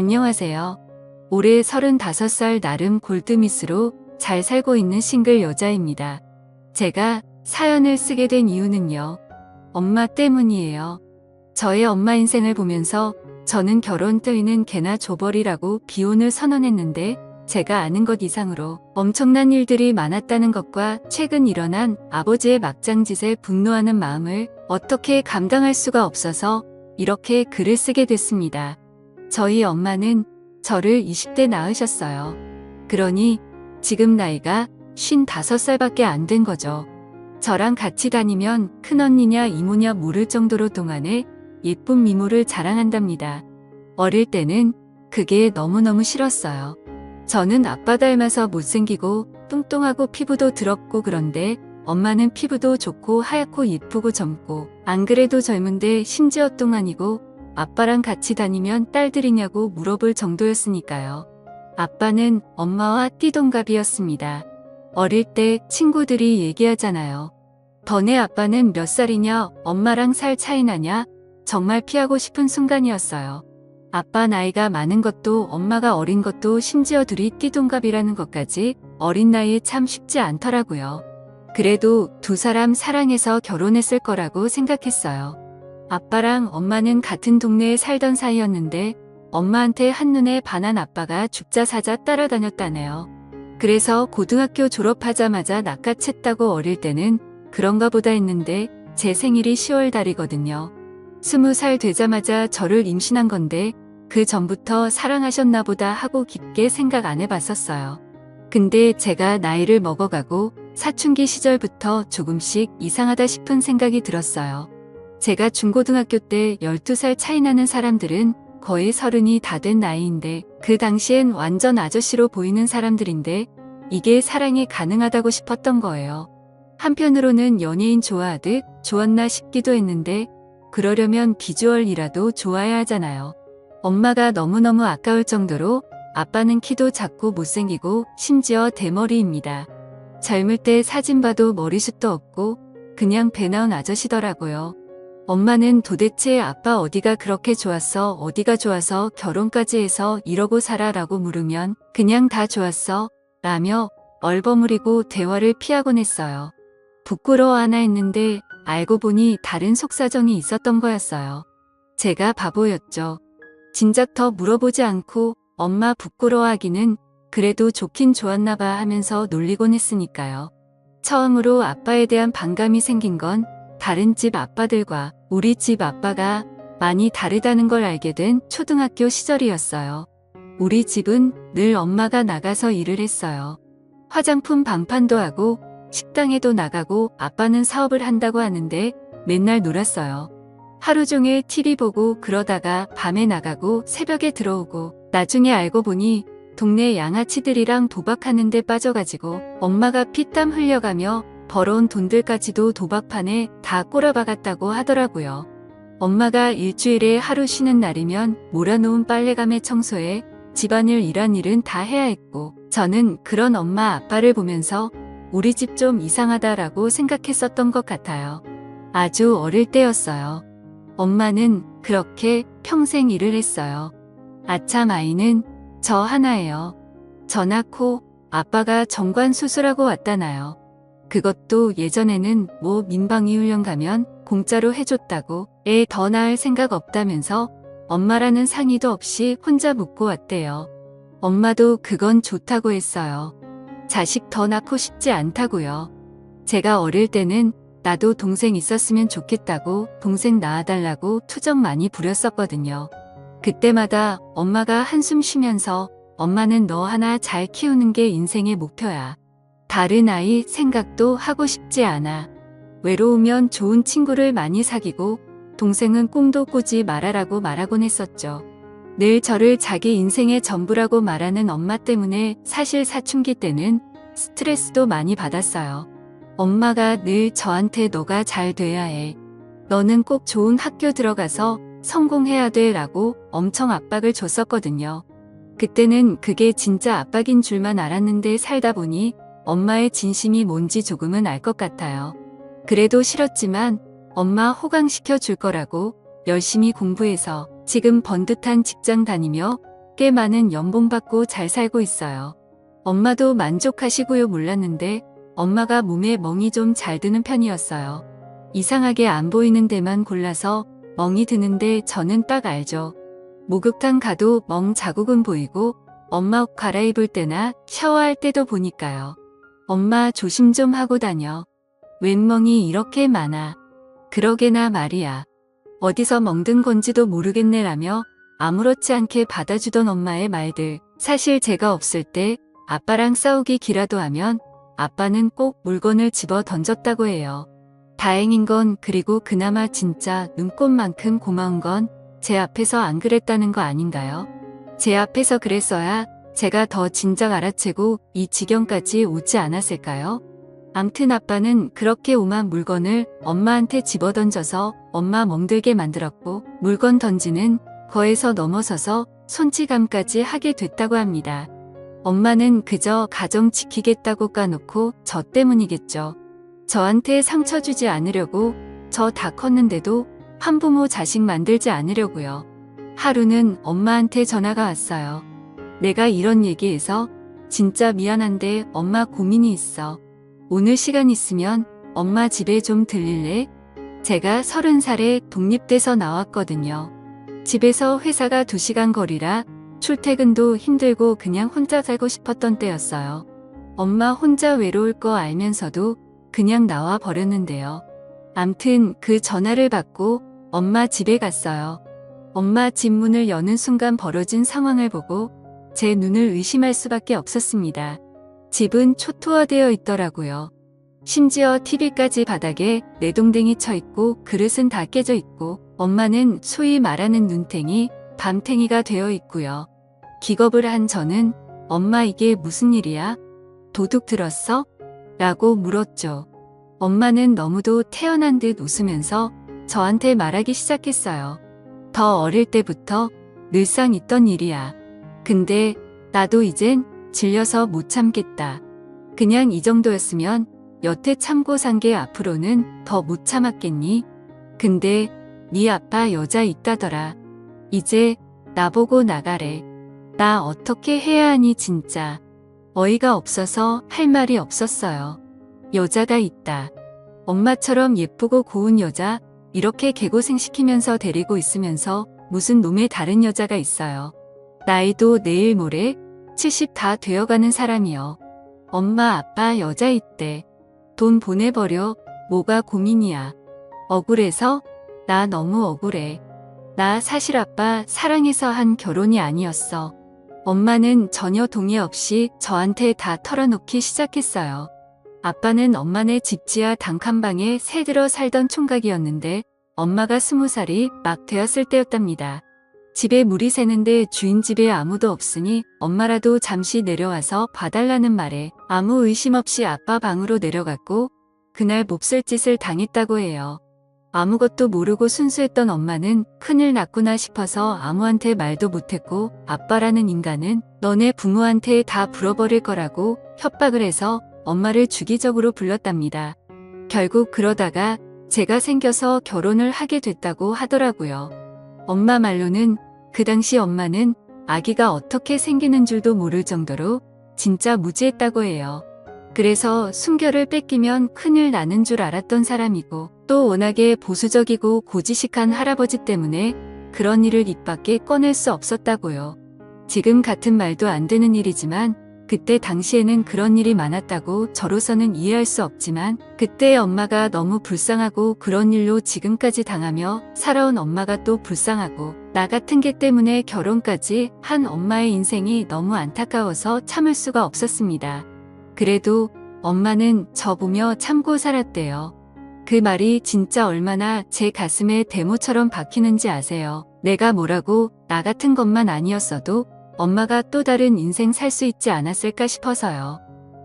안녕하세요. 올해 35살 나름 골드미스로 잘 살고 있는 싱글 여자입니다. 제가 사연을 쓰게 된 이유는요. 엄마 때문이에요. 저의 엄마 인생을 보면서 저는 결혼 따위는 개나 줘버리라고 비혼을 선언했는데 제가 아는 것 이상으로 엄청난 일들이 많았다는 것과 최근 일어난 아버지의 막장짓에 분노하는 마음을 어떻게 감당할 수가 없어서 이렇게 글을 쓰게 됐습니다. 저희 엄마는 저를 20대 낳으셨어요. 그러니 지금 나이가 55살밖에 안 된 거죠. 저랑 같이 다니면 큰언니냐 이모냐 모를 정도로 동안에 예쁜 미모를 자랑한답니다. 어릴 때는 그게 너무너무 싫었어요. 저는 아빠 닮아서 못생기고 뚱뚱하고 피부도 더럽고 그런데 엄마는 피부도 좋고 하얗고 예쁘고 젊고 안 그래도 젊은데 심지어 뚱아니고 아빠랑 같이 다니면 딸들이냐고 물어볼 정도였으니까요. 아빠는 엄마와 띠동갑이었습니다. 어릴 때 친구들이 얘기하잖아요. 너네 아빠는 몇 살이냐, 엄마랑 살 차이 나냐, 정말 피하고 싶은 순간이었어요. 아빠 나이가 많은 것도 엄마가 어린 것도 심지어 둘이 띠동갑이라는 것까지 어린 나이에 참 쉽지 않더라고요. 그래도 두 사람 사랑해서 결혼했을 거라고 생각했어요. 아빠랑 엄마는 같은 동네에 살던 사이였는데 엄마한테 한눈에 반한 아빠가 죽자 사자 따라다녔다네요. 그래서 고등학교 졸업하자마자 낚아챘다고 어릴 때는 그런가 보다 했는데 제 생일이 10월 달이거든요. 20살 되자마자 저를 임신한 건데 그 전부터 사랑하셨나 보다 하고 깊게 생각 안 해봤었어요. 근데 제가 나이를 먹어가고 사춘기 시절부터 조금씩 이상하다 싶은 생각이 들었어요. 제가 중고등학교 때 12살 차이 나는 사람들은 거의 30이 다 된 나이인데 그 당시엔 완전 아저씨로 보이는 사람들인데 이게 사랑이 가능하다고 싶었던 거예요. 한편으로는 연예인 좋아하듯 좋았나 싶기도 했는데 그러려면 비주얼이라도 좋아야 하잖아요. 엄마가 너무너무 아까울 정도로 아빠는 키도 작고 못생기고 심지어 대머리입니다. 젊을 때 사진 봐도 머리숱도 없고 그냥 배 나온 아저씨더라고요. 엄마는 도대체 아빠 어디가 그렇게 좋았어? 어디가 좋아서 결혼까지 해서 이러고 살아? 라고 물으면 그냥 다 좋았어 라며 얼버무리고 대화를 피하곤 했어요. 부끄러워하나 했는데 알고 보니 다른 속사정이 있었던 거였어요. 제가 바보였죠. 진작 더 물어보지 않고 엄마 부끄러워하기는 그래도 좋긴 좋았나 봐 하면서 놀리곤 했으니까요. 처음으로 아빠에 대한 반감이 생긴 건 다른 집 아빠들과 우리 집 아빠가 많이 다르다는 걸 알게 된 초등학교 시절이었어요. 우리 집은 늘 엄마가 나가서 일을 했어요. 화장품 방판도 하고 식당에도 나가고 아빠는 사업을 한다고 하는데 맨날 놀았어요. 하루 종일 TV 보고 그러다가 밤에 나가고 새벽에 들어오고 나중에 알고 보니 동네 양아치들이랑 도박하는 데 빠져가지고 엄마가 피땀 흘려가며 벌어온 돈들까지도 도박판에 다 꼬라박았다고 하더라고요. 엄마가 일주일에 하루 쉬는 날이면 몰아놓은 빨래감에 청소해 집안일 일환일은 다 해야 했고 저는 그런 엄마 아빠를 보면서 우리 집 좀 이상하다라고 생각했었던 것 같아요. 아주 어릴 때였어요. 엄마는 그렇게 평생 일을 했어요. 아참 아이는 저 하나예요. 저 낳고 아빠가 정관 수술하고 왔다나요. 그것도 예전에는 뭐 민방위 훈련 가면 공짜로 해줬다고 애 더 낳을 생각 없다면서 엄마라는 상의도 없이 혼자 묵고 왔대요. 엄마도 그건 좋다고 했어요. 자식 더 낳고 싶지 않다고요. 제가 어릴 때는 나도 동생 있었으면 좋겠다고 동생 낳아달라고 투정 많이 부렸었거든요. 그때마다 엄마가 한숨 쉬면서 엄마는 너 하나 잘 키우는 게 인생의 목표야. 다른 아이 생각도 하고 싶지 않아. 외로우면 좋은 친구를 많이 사귀고 동생은 꿈도 꾸지 말아라고 말하곤 했었죠. 늘 저를 자기 인생의 전부라고 말하는 엄마 때문에 사실 사춘기 때는 스트레스도 많이 받았어요. 엄마가 늘 저한테 너가 잘 돼야 해. 너는 꼭 좋은 학교 들어가서 성공해야 돼 라고 엄청 압박을 줬었거든요. 그때는 그게 진짜 압박인 줄만 알았는데 살다 보니 엄마의 진심이 뭔지 조금은 알 것 같아요. 그래도 싫었지만 엄마 호강시켜 줄 거라고 열심히 공부해서 지금 번듯한 직장 다니며 꽤 많은 연봉 받고 잘 살고 있어요. 엄마도 만족하시고요. 몰랐는데 엄마가 몸에 멍이 좀 잘 드는 편이었어요. 이상하게 안 보이는 데만 골라서 멍이 드는데 저는 딱 알죠. 목욕탕 가도 멍 자국은 보이고 엄마 옷 갈아입을 때나 샤워할 때도 보니까요. 엄마 조심 좀 하고 다녀. 웬 멍이 이렇게 많아. 그러게나 말이야. 어디서 멍든 건지도 모르겠네라며 아무렇지 않게 받아주던 엄마의 말들. 사실 제가 없을 때 아빠랑 싸우기 기라도 하면 아빠는 꼭 물건을 집어 던졌다고 해요. 다행인 건 그리고 그나마 진짜 눈꽃만큼 고마운 건 제 앞에서 안 그랬다는 거 아닌가요? 제 앞에서 그랬어야 제가 더 진작 알아채고 이 지경까지 오지 않았을까요? 암튼 아빠는 그렇게 오만 물건을 엄마한테 집어던져서 엄마 멍들게 만들었고 물건 던지는 거에서 넘어서서 손찌감까지 하게 됐다고 합니다. 엄마는 그저 가정 지키겠다고 까놓고 저 때문이겠죠. 저한테 상처 주지 않으려고 저 다 컸는데도 한부모 자식 만들지 않으려고요. 하루는 엄마한테 전화가 왔어요. 내가 이런 얘기해서 진짜 미안한데 엄마 고민이 있어. 오늘 시간 있으면 엄마 집에 좀 들릴래? 제가 30살에 독립돼서 나왔거든요. 집에서 회사가 2시간 거리라 출퇴근도 힘들고 그냥 혼자 살고 싶었던 때였어요. 엄마 혼자 외로울 거 알면서도 그냥 나와 버렸는데요. 암튼 그 전화를 받고 엄마 집에 갔어요. 엄마 집 문을 여는 순간 벌어진 상황을 보고 제 눈을 의심할 수밖에 없었습니다. 집은 초토화되어 있더라고요. 심지어 TV까지 바닥에 내동댕이 쳐 있고 그릇은 다 깨져 있고 엄마는 소위 말하는 눈탱이, 밤탱이가 되어 있고요. 기겁을 한 저는 엄마 이게 무슨 일이야? 도둑 들었어? 라고 물었죠. 엄마는 너무도 태어난 듯 웃으면서 저한테 말하기 시작했어요. 더 어릴 때부터 늘상 있던 일이야. 근데 나도 이젠 질려서 못 참겠다. 그냥 이 정도였으면 여태 참고 산 게 앞으로는 더 못 참았겠니? 근데 네 아빠 여자 있다더라. 이제 나보고 나가래. 나 어떻게 해야 하니 진짜. 어이가 없어서 할 말이 없었어요. 여자가 있다. 엄마처럼 예쁘고 고운 여자 이렇게 개고생시키면서 데리고 있으면서 무슨 놈의 다른 여자가 있어요. 나이도 내일 모레 70 다 되어가는 사람이요. 엄마 아빠 여자 있대. 돈 보내버려. 뭐가 고민이야. 억울해서? 나 너무 억울해. 나 사실 아빠 사랑해서 한 결혼이 아니었어. 엄마는 전혀 동의 없이 저한테 다 털어놓기 시작했어요. 아빠는 엄마네 집 지하 단칸방에 새들어 살던 총각이었는데 엄마가 20살이 막 되었을 때였답니다. 집에 물이 새는데 주인 집에 아무도 없으니 엄마라도 잠시 내려와서 봐달라는 말에 아무 의심 없이 아빠 방으로 내려갔고 그날 몹쓸 짓을 당했다고 해요. 아무것도 모르고 순수했던 엄마는 큰일 났구나 싶어서 아무한테 말도 못했고 아빠라는 인간은 너네 부모한테 다 불어버릴 거라고 협박을 해서 엄마를 주기적으로 불렀답니다. 결국 그러다가 제가 생겨서 결혼을 하게 됐다고 하더라고요. 엄마 말로는 그 당시 엄마는 아기가 어떻게 생기는 줄도 모를 정도로 진짜 무지했다고 해요. 그래서 순결을 뺏기면 큰일 나는 줄 알았던 사람이고 또 워낙에 보수적이고 고지식한 할아버지 때문에 그런 일을 입 밖에 꺼낼 수 없었다고요. 지금 같은 말도 안 되는 일이지만 그때 당시에는 그런 일이 많았다고 저로서는 이해할 수 없지만 그때 엄마가 너무 불쌍하고 그런 일로 지금까지 당하며 살아온 엄마가 또 불쌍하고 나 같은 게 때문에 결혼까지 한 엄마의 인생이 너무 안타까워서 참을 수가 없었습니다. 그래도 엄마는 저 보며 참고 살았대요. 그 말이 진짜 얼마나 제 가슴에 대모처럼 박히는지 아세요? 내가 뭐라고 나 같은 것만 아니었어도 엄마가 또 다른 인생 살 수 있지 않았을까 싶어서요.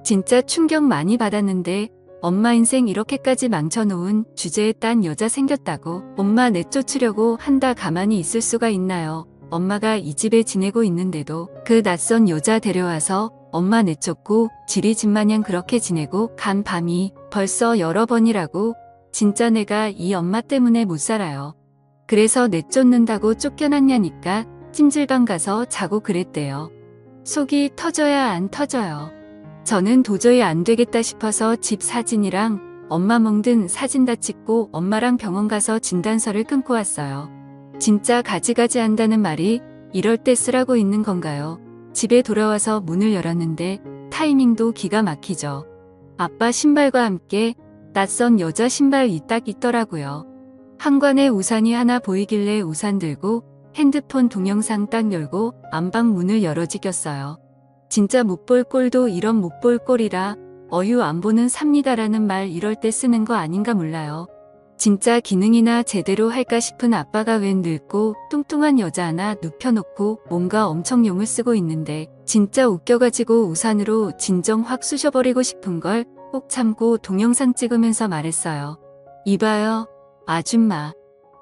진짜 충격 많이 받았는데 엄마 인생 이렇게까지 망쳐놓은 주제에 딴 여자 생겼다고 엄마 내쫓으려고 한다 가만히 있을 수가 있나요? 엄마가 이 집에 지내고 있는데도 그 낯선 여자 데려와서 엄마 내쫓고 지리집마냥 그렇게 지내고 간 밤이 벌써 여러 번이라고 진짜 내가 이 엄마 때문에 못 살아요. 그래서 내쫓는다고 쫓겨났냐니까 찜질방 가서 자고 그랬대요. 속이 터져야 안 터져요. 저는 도저히 안 되겠다 싶어서 집 사진이랑 엄마 멍든 사진 다 찍고 엄마랑 병원 가서 진단서를 끊고 왔어요. 진짜 가지가지 한다는 말이 이럴 때 쓰라고 있는 건가요? 집에 돌아와서 문을 열었는데 타이밍도 기가 막히죠. 아빠 신발과 함께 낯선 여자 신발이 딱 있더라고요. 한관에 우산이 하나 보이길래 우산 들고 핸드폰 동영상 딱 열고 안방 문을 열어지겼어요. 진짜 못 볼 꼴도 이런 못 볼 꼴이라 어휴 안 보는 삽니다라는 말 이럴 때 쓰는 거 아닌가 몰라요. 진짜 기능이나 제대로 할까 싶은 아빠가 웬 늙고 뚱뚱한 여자 하나 눕혀놓고 뭔가 엄청 용을 쓰고 있는데 진짜 웃겨가지고 우산으로 진정 확 쑤셔버리고 싶은 걸 꼭 참고 동영상 찍으면서 말했어요. 이봐요, 아줌마.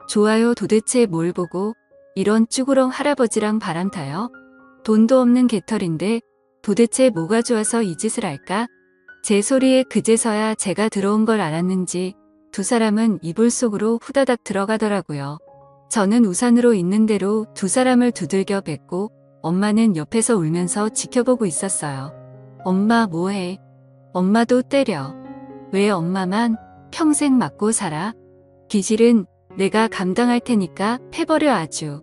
좋아요 도대체 뭘 보고 이런 쭈구렁 할아버지랑 바람 타요? 돈도 없는 개털인데 도대체 뭐가 좋아서 이 짓을 할까? 제 소리에 그제서야 제가 들어온 걸 알았는지 두 사람은 이불 속으로 후다닥 들어가더라고요. 저는 우산으로 있는 대로 두 사람을 두들겨 뱉고 엄마는 옆에서 울면서 지켜보고 있었어요. 엄마 뭐해? 엄마도 때려. 왜 엄마만 평생 맞고 살아? 기질은 내가 감당할 테니까 패버려 아주.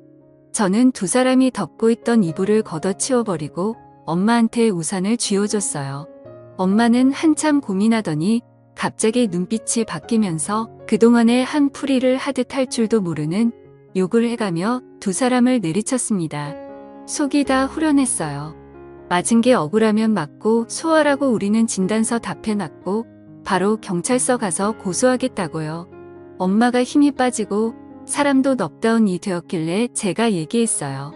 저는 두 사람이 덮고 있던 이불을 걷어치워버리고 엄마한테 우산을 쥐어줬어요. 엄마는 한참 고민하더니 갑자기 눈빛이 바뀌면서 그동안에 한 풀이를 하듯 할 줄도 모르는 욕을 해가며 두 사람을 내리쳤습니다. 속이 다 후련했어요. 맞은 게 억울하면 맞고 소화라고 우리는 진단서 답해놨고 바로 경찰서 가서 고소하겠다고요. 엄마가 힘이 빠지고 사람도 넙다운이 되었길래 제가 얘기했어요.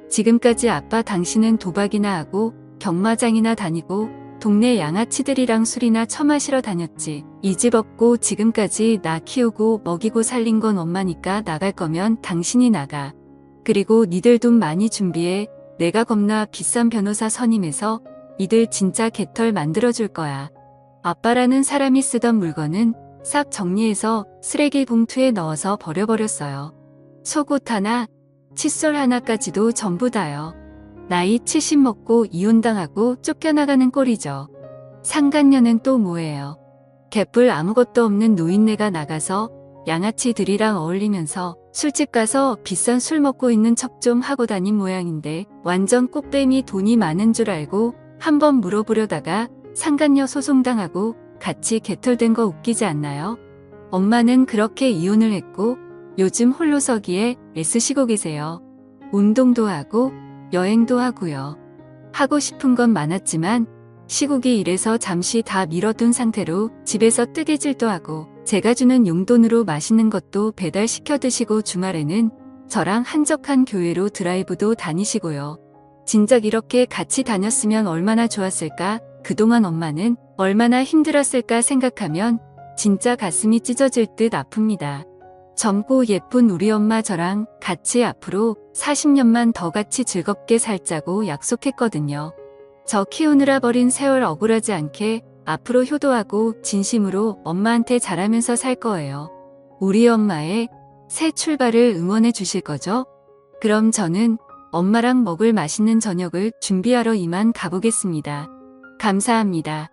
지금까지 아빠 당신은 도박이나 하고 경마장이나 다니고 동네 양아치들이랑 술이나 처마시러 다녔지. 이 집 없고 지금까지 나 키우고 먹이고 살린 건 엄마니까 나갈 거면 당신이 나가. 그리고 니들 돈 많이 준비해. 내가 겁나 비싼 변호사 선임해서 니들 진짜 개털 만들어줄 거야. 아빠라는 사람이 쓰던 물건은 싹 정리해서 쓰레기 봉투에 넣어서 버려버렸어요. 속옷 하나, 칫솔 하나까지도 전부 다요. 나이 70 먹고 이혼당하고 쫓겨나가는 꼴이죠. 상간녀는 또 뭐예요? 개뿔 아무것도 없는 노인네가 나가서 양아치들이랑 어울리면서 술집 가서 비싼 술 먹고 있는 척 좀 하고 다닌 모양인데 완전 꽃뱀이 돈이 많은 줄 알고 한번 물어보려다가 상간녀 소송당하고 같이 개털된 거 웃기지 않나요? 엄마는 그렇게 이혼을 했고 요즘 홀로서기에 애쓰시고 계세요. 운동도 하고 여행도 하고요. 하고 싶은 건 많았지만 시국이 이래서 잠시 다 미뤄둔 상태로 집에서 뜨개질도 하고 제가 주는 용돈으로 맛있는 것도 배달시켜 드시고 주말에는 저랑 한적한 교회로 드라이브도 다니시고요. 진작 이렇게 같이 다녔으면 얼마나 좋았을까? 그동안 엄마는 얼마나 힘들었을까 생각하면 진짜 가슴이 찢어질 듯 아픕니다. 젊고 예쁜 우리 엄마 저랑 같이 앞으로 40년만 더 같이 즐겁게 살자고 약속했거든요. 저 키우느라 버린 세월 억울하지 않게 앞으로 효도하고 진심으로 엄마한테 잘하면서 살 거예요. 우리 엄마의 새 출발을 응원해 주실 거죠? 그럼 저는 엄마랑 먹을 맛있는 저녁을 준비하러 이만 가보겠습니다. 감사합니다.